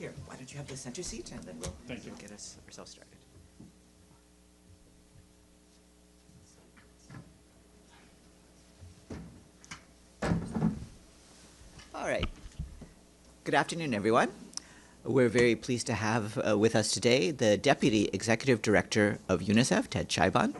Here, why don't you have the center seat, and then we'll get ourselves started. All right. Good afternoon, everyone. We're very pleased to have with us today the Deputy Executive Director of UNICEF, Ted Chaiban,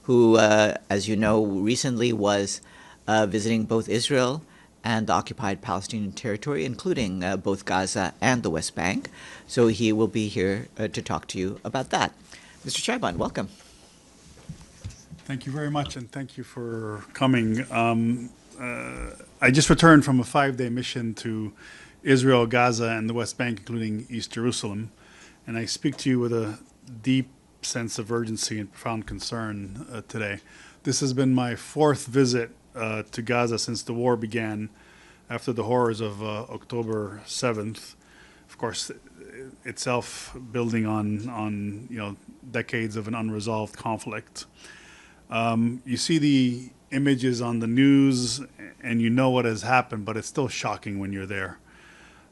who, as you know, recently was visiting both Israel and the occupied Palestinian territory, including both Gaza and the West Bank. So he will be here to talk to you about that. Mr. Chaiban, welcome. Thank you very much, and thank you for coming. I just returned from a 5-day mission to Israel, Gaza, and the West Bank, including East Jerusalem, and I speak to you with a deep sense of urgency and profound concern today. This has been my 4th visit to Gaza since the war began after the horrors of October 7th. Of course, itself building on decades of an unresolved conflict. You see the images on the news and you know what has happened, but it's still shocking when you're there.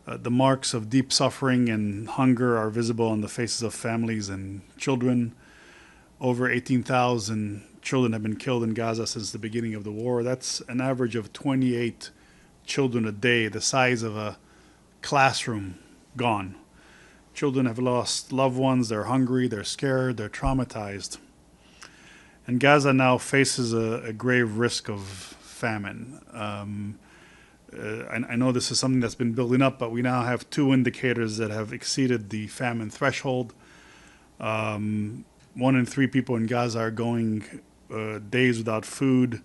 The marks of deep suffering and hunger are visible on the faces of families and children. Over 18,000 children have been killed in Gaza since the beginning of the war. That's an average of 28 children a day, the size of a classroom, gone. Children have lost loved ones, they're hungry, they're scared, they're traumatized. And Gaza now faces a grave risk of famine. I know this is something that's been building up, but we now have 2 indicators that have exceeded the famine threshold. 1 in 3 people in Gaza are going days without food,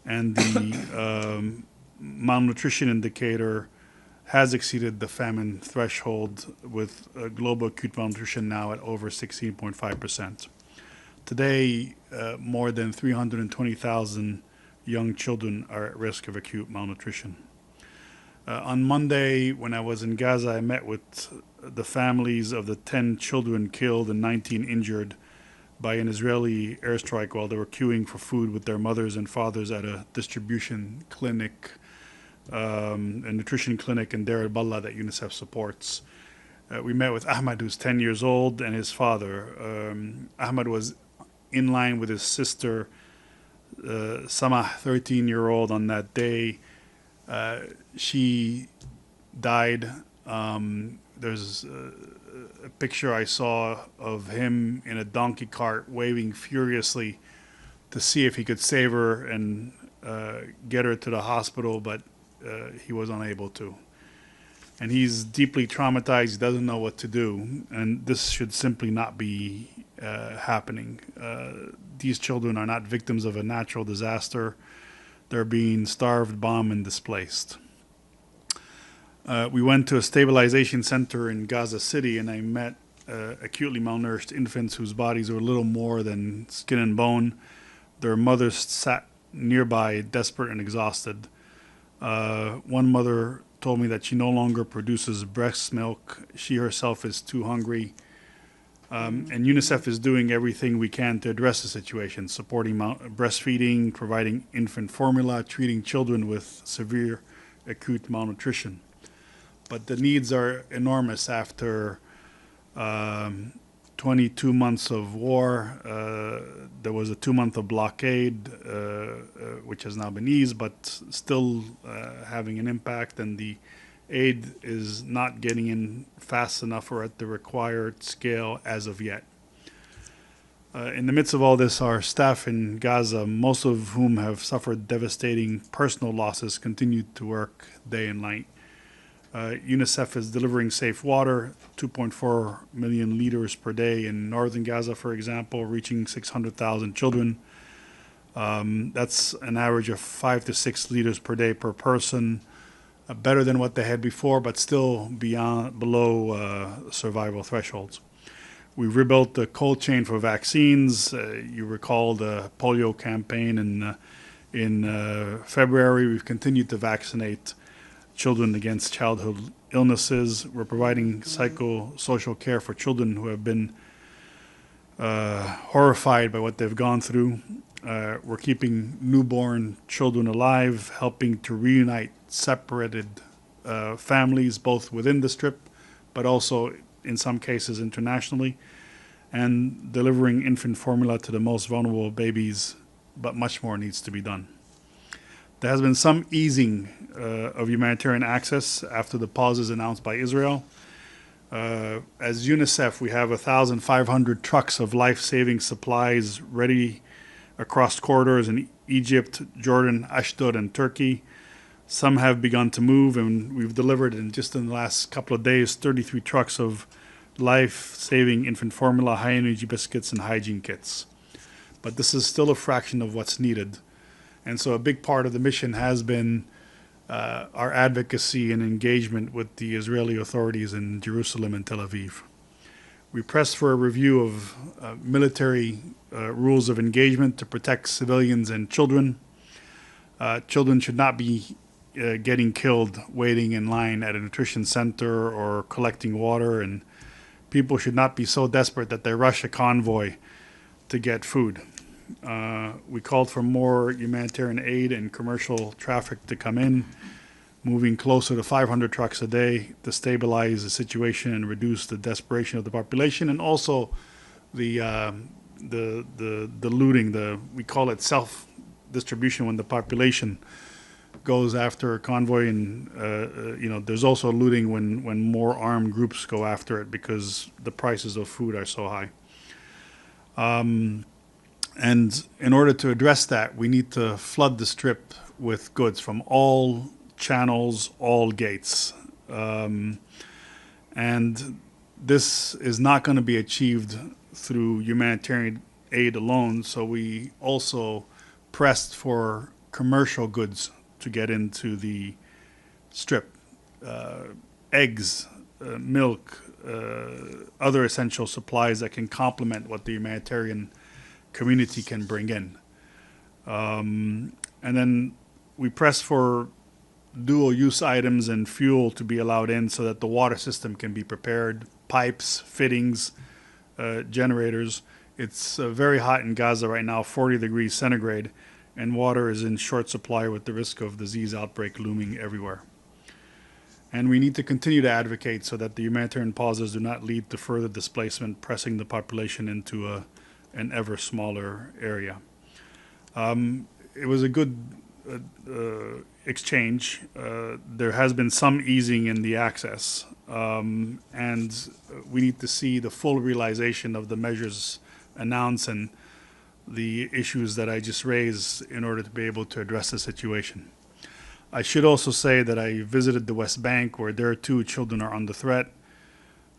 and the malnutrition indicator has exceeded the famine threshold, with global acute malnutrition now at over 16.5%. Today, more than 320,000 young children are at risk of acute malnutrition. On Monday, when I was in Gaza, I met with the families of the 10 children killed and 19 injured by an Israeli airstrike while they were queuing for food with their mothers and fathers at a distribution clinic, a nutrition clinic in Deir al-Ballah that UNICEF supports. We met with Ahmad, who's 10 years old, and his father. Ahmad was in line with his sister, Samah, 13-year-old, on that day. She died. There's a picture I saw of him in a donkey cart waving furiously to see if he could save her and get her to the hospital, but he was unable to. And he's deeply traumatized. He doesn't know what to do, and this should simply not be happening. These children are not victims of a natural disaster. They're being starved, bombed, and displaced. We went to a stabilization center in Gaza City, and I met acutely malnourished infants whose bodies were little more than skin and bone. Their mothers sat nearby, desperate and exhausted. One mother told me that she no longer produces breast milk. She herself is too hungry. And UNICEF is doing everything we can to address the situation, supporting breastfeeding, providing infant formula, treating children with severe acute malnutrition. But the needs are enormous after 22 months of war. There was a 2-month of blockade, which has now been eased, but still having an impact, and the aid is not getting in fast enough or at the required scale as of yet. In the midst of all this, our staff in Gaza, most of whom have suffered devastating personal losses, continue to work day and night. UNICEF is delivering safe water, 2.4 million liters per day in northern Gaza, for example, reaching 600,000 children. That's an average of 5 to 6 liters per day per person. Better than what they had before, but still below survival thresholds. We rebuilt the cold chain for vaccines. You recall the polio campaign in February. We've continued to vaccinate children against childhood illnesses. We're providing psychosocial care for children who have been horrified by what they've gone through. We're keeping newborn children alive, helping to reunite separated families, both within the Strip, but also in some cases internationally, and delivering infant formula to the most vulnerable babies, but much more needs to be done. There has been some easing of humanitarian access after the pauses announced by Israel. As UNICEF, we have 1,500 trucks of life-saving supplies ready across corridors in Egypt, Jordan, Ashdod, and Turkey. Some have begun to move, and we've delivered in the last couple of days 33 trucks of life-saving infant formula, high-energy biscuits, and hygiene kits. But this is still a fraction of what's needed. And so a big part of the mission has been our advocacy and engagement with the Israeli authorities in Jerusalem and Tel Aviv. We pressed for a review of military rules of engagement to protect civilians and children. Children should not be getting killed waiting in line at a nutrition center or collecting water, and people should not be so desperate that they rush a convoy to get food. We called for more humanitarian aid and commercial traffic to come in, moving closer to 500 trucks a day to stabilize the situation and reduce the desperation of the population, and also the looting. We call it self-distribution when the population goes after a convoy, and there's also looting when more armed groups go after it because the prices of food are so high. And in order to address that, we need to flood the strip with goods from all channels, all gates. And this is not going to be achieved through humanitarian aid alone, so we also pressed for commercial goods to get into the strip. Eggs, milk, other essential supplies that can complement what the humanitarian community can bring in. And then we press for dual-use items and fuel to be allowed in so that the water system can be prepared, pipes, fittings, generators. It's very hot in Gaza right now, 40 degrees centigrade, and water is in short supply with the risk of disease outbreak looming everywhere. And we need to continue to advocate so that the humanitarian pauses do not lead to further displacement, pressing the population into an ever smaller area. It was a good exchange. There has been some easing in the access, and we need to see the full realization of the measures announced and the issues that I just raised in order to be able to address the situation. I should also say that I visited the West Bank, where there too children are under threat.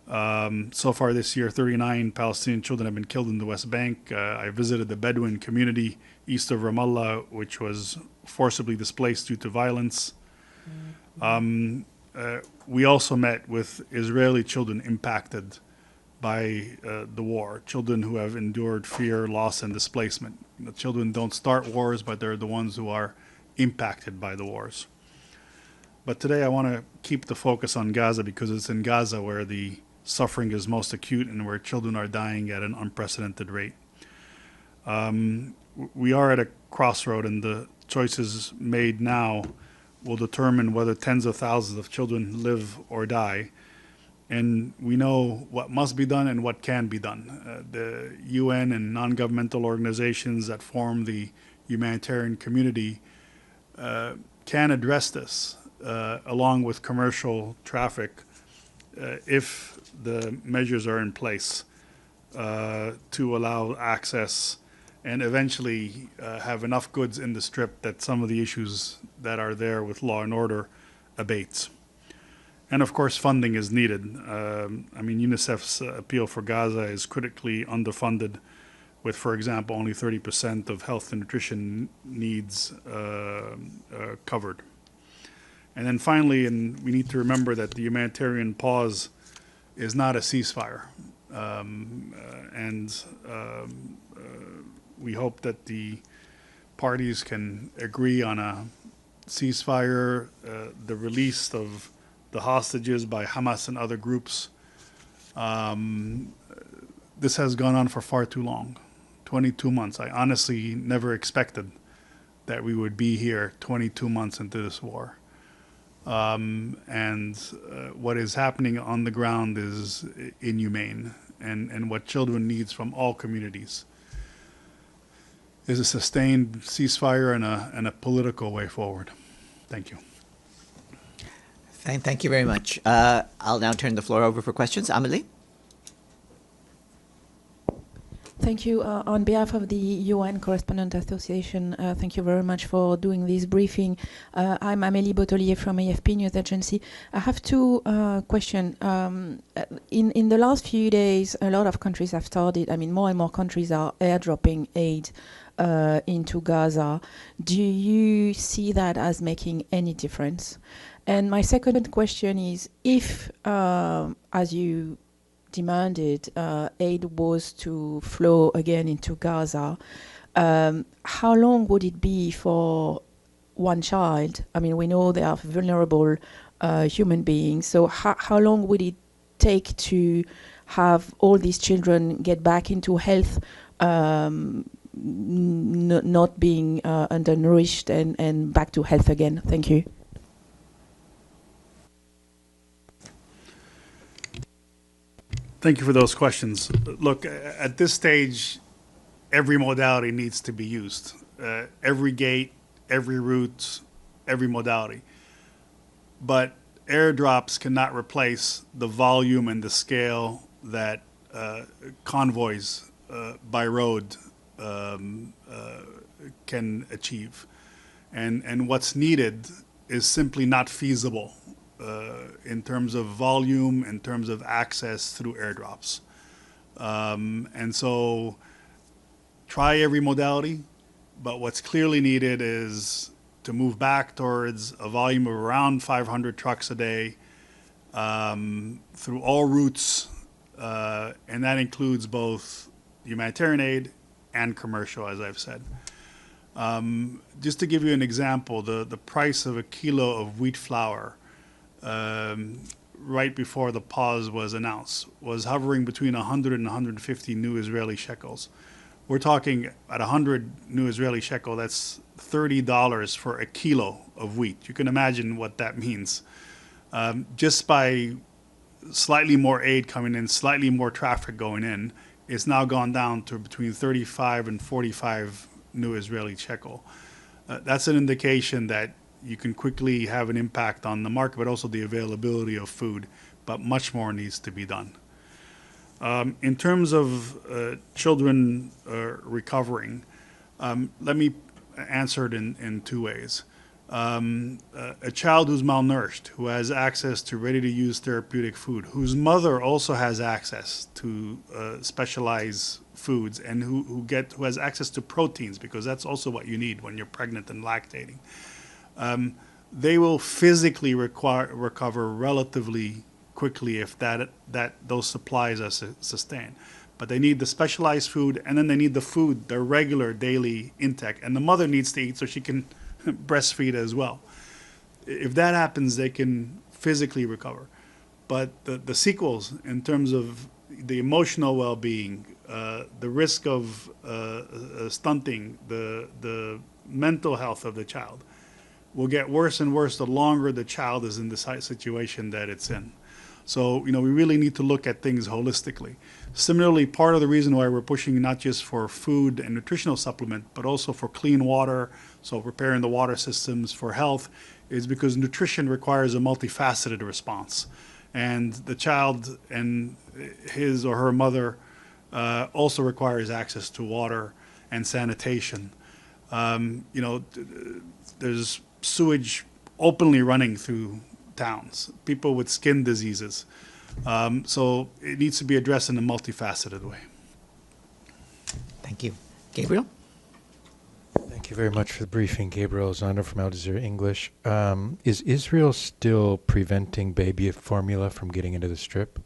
So far this year, 39 Palestinian children have been killed in the West Bank. I visited the Bedouin community east of Ramallah, which was forcibly displaced due to violence. We also met with Israeli children impacted by the war, children who have endured fear, loss, and displacement. The children don't start wars, but they're the ones who are impacted by the wars. But today I want to keep the focus on Gaza because it's in Gaza where the suffering is most acute and where children are dying at an unprecedented rate. We are at a crossroad, and the choices made now will determine whether tens of thousands of children live or die. And we know what must be done and what can be done. The UN and non-governmental organizations that form the humanitarian community can address this, along with commercial traffic, if the measures are in place to allow access and eventually have enough goods in the strip that some of the issues that are there with law and order abates. And of course, funding is needed. UNICEF's appeal for Gaza is critically underfunded, with, for example, only 30% of health and nutrition needs covered. And then finally, and we need to remember that the humanitarian pause is not a ceasefire. We hope that the parties can agree on a ceasefire, the release of the hostages by Hamas and other groups. This has gone on for far too long, 22 months. I honestly never expected that we would be here 22 months into this war. What is happening on the ground is inhumane, and what children needs from all communities is a sustained ceasefire and a political way forward. Thank you. Thank you very much. I'll now turn the floor over for questions. Amelie? Thank you. On behalf of the UN Correspondent Association, thank you very much for doing this briefing. I'm Amélie Bottelier from AFP News Agency. I have two questions. In the last few days, a lot of countries have started, more and more countries are airdropping aid into Gaza. Do you see that as making any difference? And my second question is, if, as you demanded, aid was to flow again into Gaza, how long would it be for one child? We know they are vulnerable human beings, so how long would it take to have all these children get back into health, not being undernourished and back to health again? Thank you. Thank you for those questions. Look, at this stage, every modality needs to be used. Every gate, every route, every modality. But airdrops cannot replace the volume and the scale that convoys by road can achieve. And what's needed is simply not feasible in terms of volume, in terms of access through airdrops. And so try every modality, but what's clearly needed is to move back towards a volume of around 500 trucks a day through all routes, and that includes both humanitarian aid and commercial, as I've said. Just to give you an example, the price of a kilo of wheat flour right before the pause was announced was hovering between 100 and 150 new Israeli shekels. We're talking at 100 new Israeli shekel, that's $30 for a kilo of wheat. You can imagine what that means. Just by slightly more aid coming in, slightly more traffic going in, it's now gone down to between 35 and 45 new Israeli shekel. That's an indication that you can quickly have an impact on the market, but also the availability of food, but much more needs to be done. In terms of children recovering, let me answer it in two ways. A child who's malnourished, who has access to ready-to-use therapeutic food, whose mother also has access to specialized foods, and who has access to proteins, because that's also what you need when you're pregnant and lactating. They will physically recover relatively quickly if those supplies are sustained. But they need the specialized food, and then they need the food, their regular daily intake. And the mother needs to eat so she can breastfeed as well. If that happens, they can physically recover. But the sequels in terms of the emotional well-being, the risk of stunting, the mental health of the child, will get worse and worse the longer the child is in the situation that it's in. So, we really need to look at things holistically. Similarly, part of the reason why we're pushing not just for food and nutritional supplement, but also for clean water, so repairing the water systems for health, is because nutrition requires a multifaceted response. And the child and his or her mother also requires access to water and sanitation. There's sewage openly running through towns, people with skin diseases. So it needs to be addressed in a multifaceted way. Thank you. Gabriel? Thank you very much for the briefing. Gabriel Zander from Al Jazeera English. Is Israel still preventing baby formula from getting into the Strip?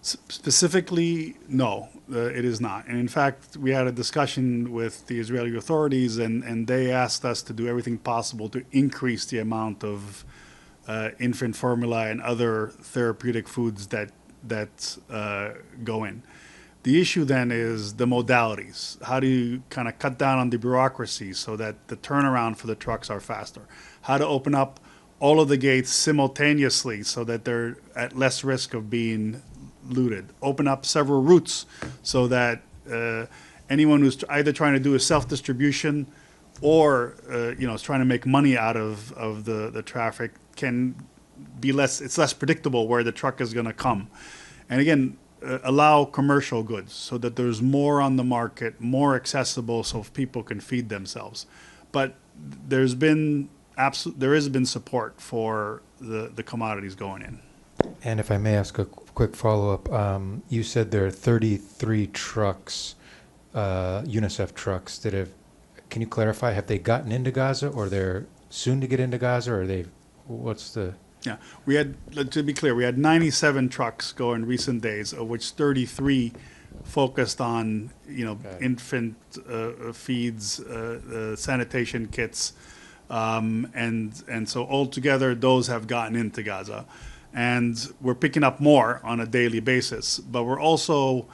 Specifically, no, it is not. And in fact, we had a discussion with the Israeli authorities, and they asked us to do everything possible to increase the amount of infant formula and other therapeutic foods that go in. The issue then is the modalities. How do you kind of cut down on the bureaucracy so that the turnaround for the trucks are faster? How to open up all of the gates simultaneously so that they're at less risk of being looted. Open up several routes so that anyone who's either trying to do a self-distribution or is trying to make money out of the traffic can be it's less predictable where the truck is going to come. And again, allow commercial goods so that there's more on the market, more accessible so people can feed themselves. But there has been support for the commodities going in. And if I may ask a quick follow-up, you said there are 33 trucks, UNICEF trucks that have, can you clarify, have they gotten into Gaza or they're soon to get into Gaza, or what's the... Yeah, we had, to be clear, we had 97 trucks go in recent days, of which 33 focused on, infant feeds, sanitation kits, and so altogether those have gotten into Gaza, and we're picking up more on a daily basis. But we're also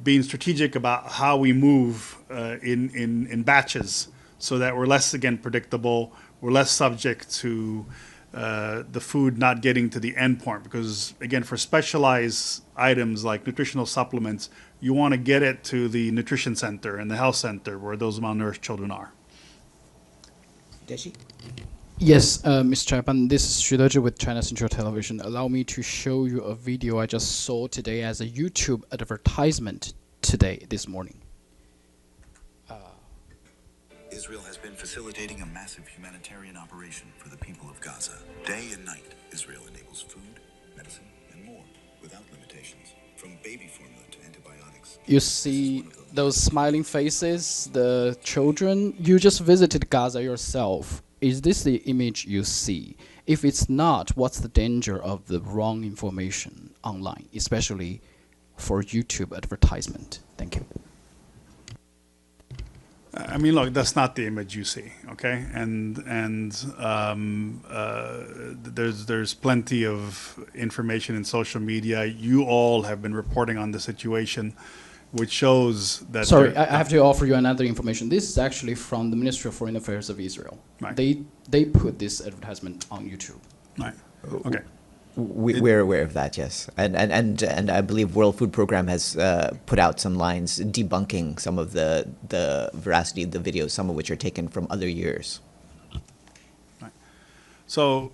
being strategic about how we move in batches, so that we're less predictable, we're less subject to the food not getting to the end point, because again, for specialized items like nutritional supplements, you want to get it to the nutrition center and the health center where those malnourished children are. Deshi? Yes, Mr. Chaiban, this is Xu with China Central Television. Allow me to show you a video I just saw today as a YouTube advertisement this morning. Israel has been facilitating a massive humanitarian operation for the people of Gaza. Day and night, Israel enables food, medicine, and more without limitations, from baby formula to antibiotics. You see those smiling faces, the children. You just visited Gaza yourself. Is this the image you see? If it's not, what's the danger of the wrong information online, especially for YouTube advertisement? Thank you. I mean, look, that's not the image you see, okay? And there's plenty of information in social media. You all have been reporting on the situation, which shows that... Sorry, I have to offer you another information. This is actually from the Ministry of Foreign Affairs of Israel. Right. They put this advertisement on YouTube. Right, okay. We're aware of that, yes. And I believe World Food Program has put out some lines debunking some of the veracity of the videos, some of which are taken from other years. Right. So,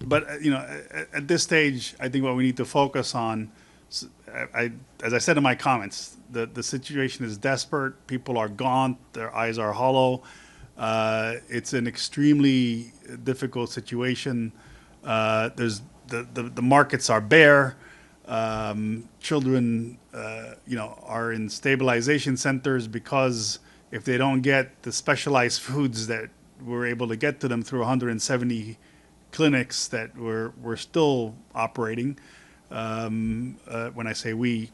but, at this stage, I think what we need to focus on, as I said in my comments, the situation is desperate. People are gaunt. Their eyes are hollow. It's an extremely difficult situation. The markets are bare. Children, are in stabilization centers because if they don't get the specialized foods that we're able to get to them through 170 clinics that we're still operating. When I say we,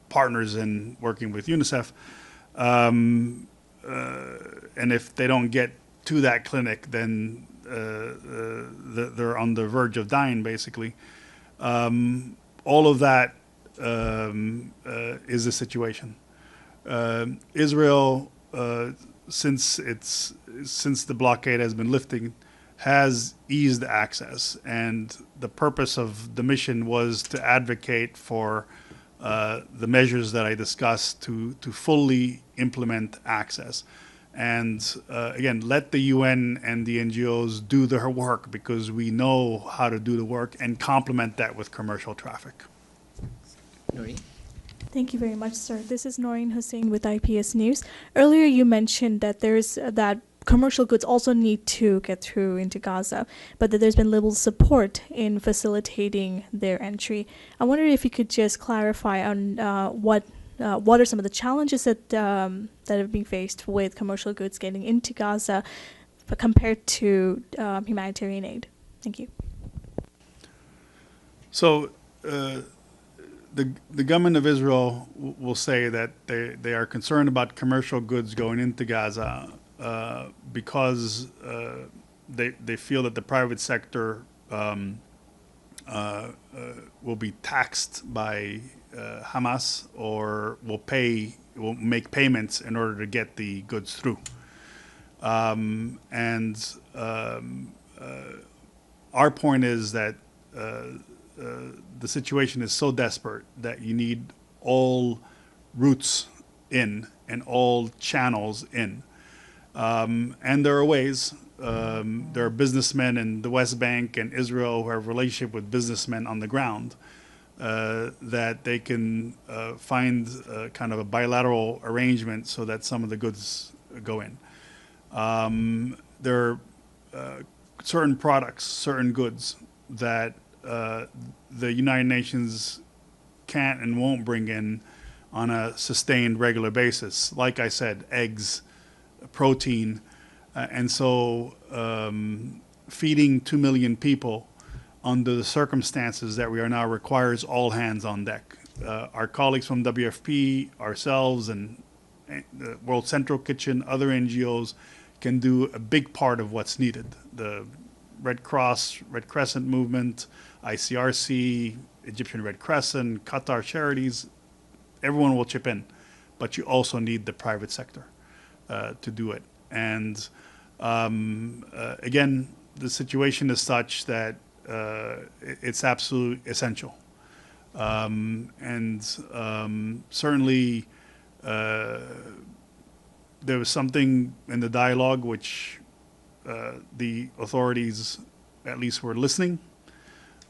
partners in working with UNICEF, and if they don't get to that clinic, then they're on the verge of dying, basically. All of that is the situation. Israel, since the blockade has been lifting, has eased access, and the purpose of the mission was to advocate for the measures that I discussed to fully implement access. And again, let the UN and the NGOs do their work, because we know how to do the work, and complement that with commercial traffic. Noreen? Thank you very much, sir. This is Noreen Hussein with IPS News. Earlier you mentioned that that commercial goods also need to get through into Gaza, but that there's been little support in facilitating their entry. I wonder if you could just clarify on what are some of the challenges that have been faced with commercial goods getting into Gaza compared to humanitarian aid? Thank you. So the government of Israel will say that they are concerned about commercial goods going into Gaza because they feel that the private sector will be taxed by Hamas or will make payments in order to get the goods through. Our point is that the situation is so desperate that you need all routes in and all channels in. And there are ways. There are businessmen in the West Bank and Israel who have a relationship with businessmen on the ground that they can find kind of a bilateral arrangement so that some of the goods go in. There are certain products, certain goods that the United Nations can't and won't bring in on a sustained regular basis. Like I said, eggs, protein, and so feeding 2 million people under the circumstances that we are now requires all hands on deck. Our colleagues from WFP, ourselves, and the World Central Kitchen, other NGOs can do a big part of what's needed. The Red Cross, Red Crescent movement, ICRC, Egyptian Red Crescent, Qatar Charities, everyone will chip in, but you also need the private sector to do it. And again, the situation is such that it's absolutely essential. Certainly there was something in the dialogue which the authorities at least were listening,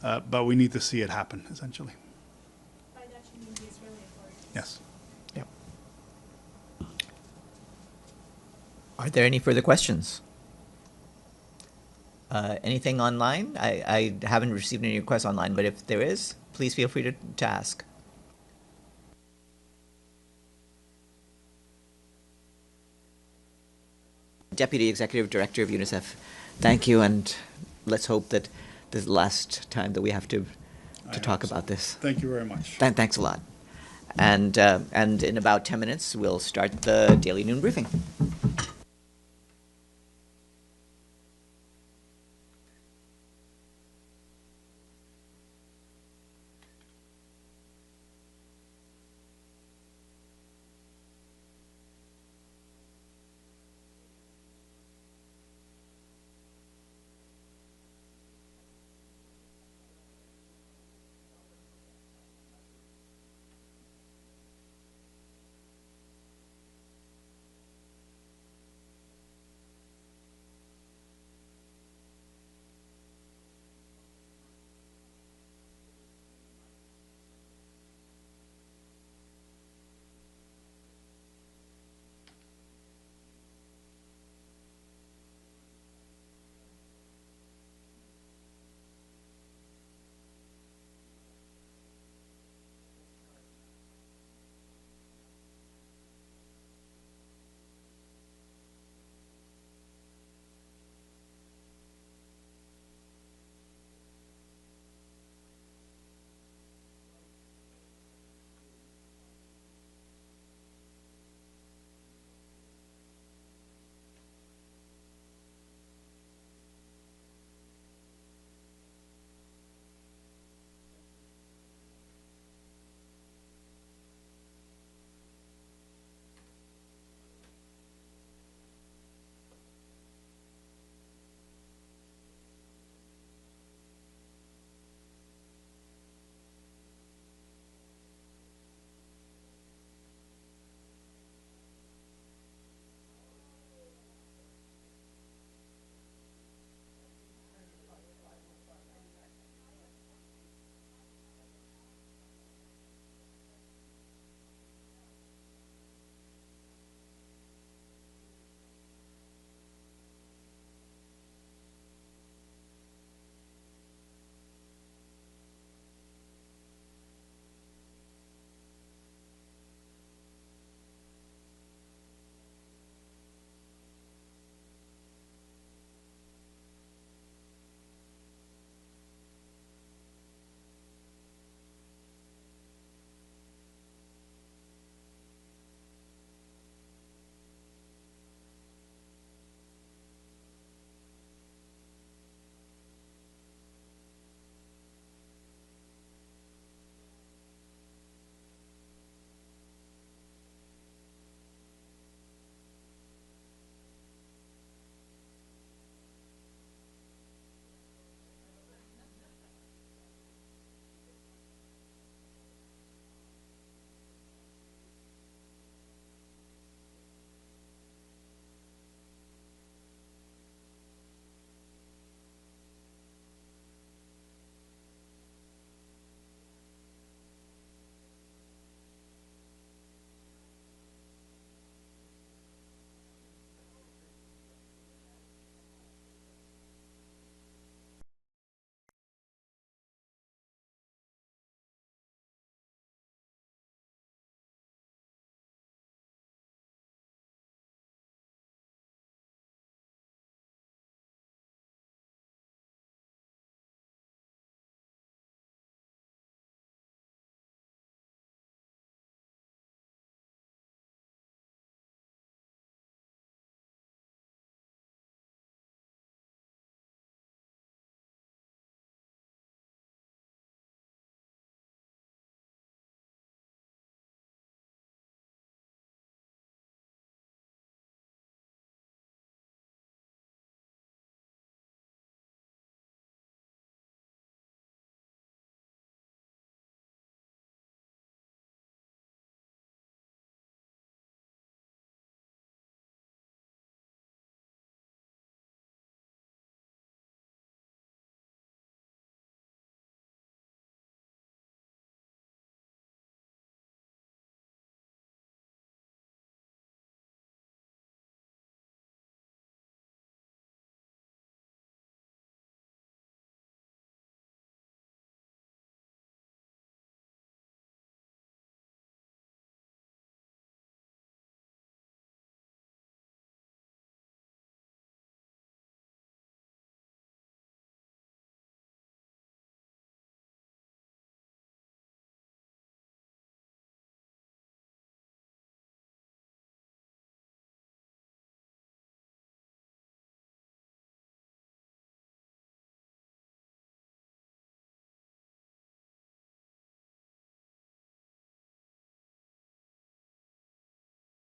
but we need to see it happen, essentially. By that you mean the Israeli authorities? Yes. Yep. Are there any further questions? Anything online? I haven't received any requests online, but if there is, please feel free to ask. Deputy Executive Director of UNICEF, thank you, and let's hope that this is the last time that we have to talk about this. Thank you very much. Thanks a lot. And in about 10 minutes, we'll start the Daily Noon Briefing.